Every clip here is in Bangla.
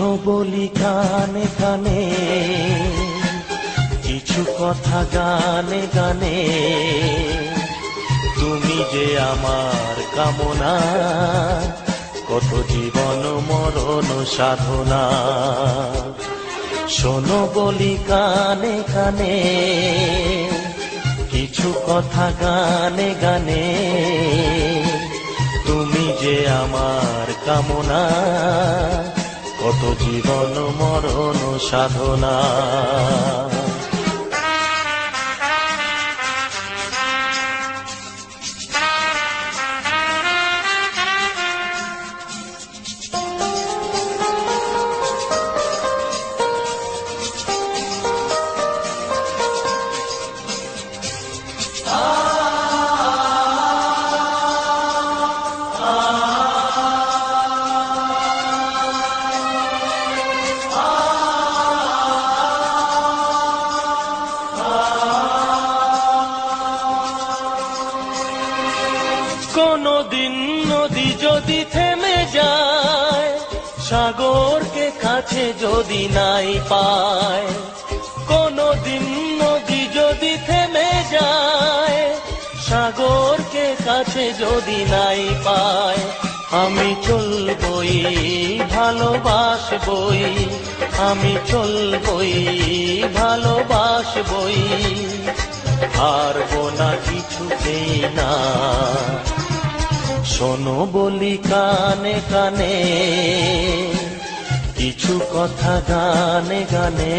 শোনো বলি কানে কানে, কিছু কথা গানে গানে। তুমি যে আমার কামনা, কত জীবন মরণ সাধনা। শোনো বলি কানে কানে, কিছু কথা গানে গানে। তুমি যে আমার কামনা, কত জীবন মরণ সাধনা। কোনদিন নদী যদি থেমে যায়, সাগরকে কাছে যদি নাই পায়। কোনদিন নদী যদি থেমে যায়, সাগরকে কাছে যদি নাই পায়। আমি চলবই ভালোবাসবই, আমি চলবই ভালোবাসবই। হারবো না কিছুতেই না। শোনো বলি কানে কানে, কিছু কথা গানে গানে।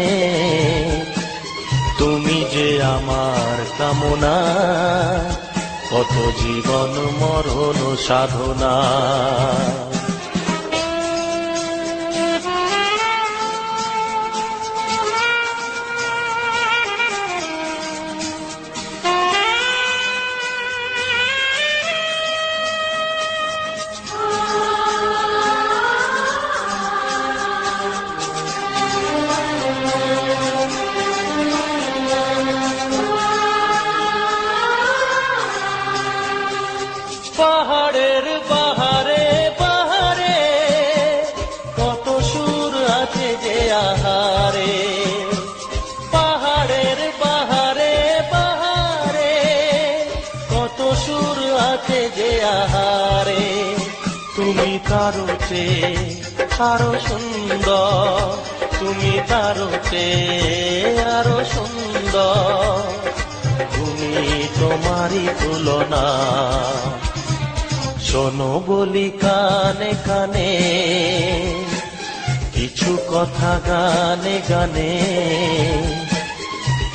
তুমি যে আমার কামনা, কত জীবন মরণ সাধনা। পাহাড়ের বাহারে বাহারে, কত সুর আছে যে আহারে। পাহাড়ের বাহারে বাহারে, কত সুর আছে যে আহারে। তুমি তারও চেয়ে আরো সুন্দর, তুমি তারও চেয়ে আরো সুন্দর। তুমি তোমারই তুলনা। শোনো বলি কানে কানে, কিছু কথা গানে গানে।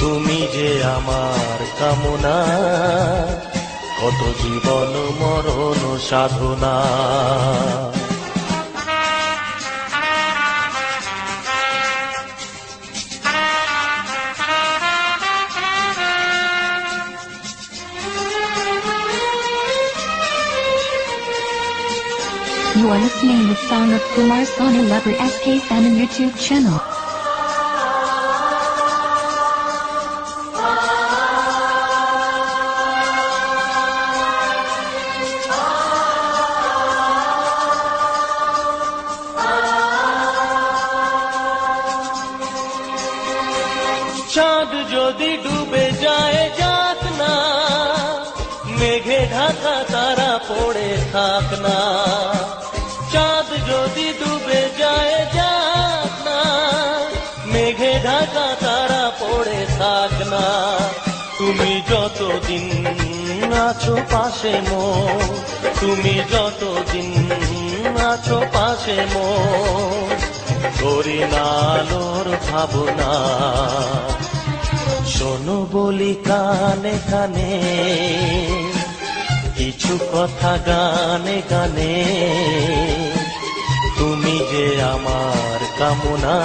তুমি যে আমার কামনা, কত জীবন মরণ সাধনা। You are listening to the song of Kumar Sonu Leper SK7 on YouTube channel. চাঁদ যদি ডুবে যায় যাক না, মেঘে ঢাকা তারা পড়ে থাক না। চাঁদ যদি ডুবে যায় যাক না, মেঘে ঢাকা তারা পড়ে থাক না। তুমি যতদিন আছো পাশে মোর, তুমি যতদিন আছো পাশে মোর। করি না আলোর ভাবনা। শোনো বলি কানে কানে, কিছু কথা গানে গানে। তুমি যে আমার কামনা,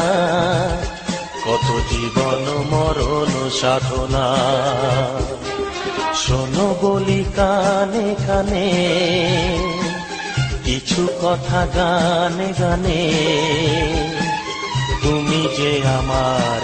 কত জীবন মরণ সাধনা। শোনো বলি কানে কানে, কিছু কথা গানে গানে। তুমি যে আমার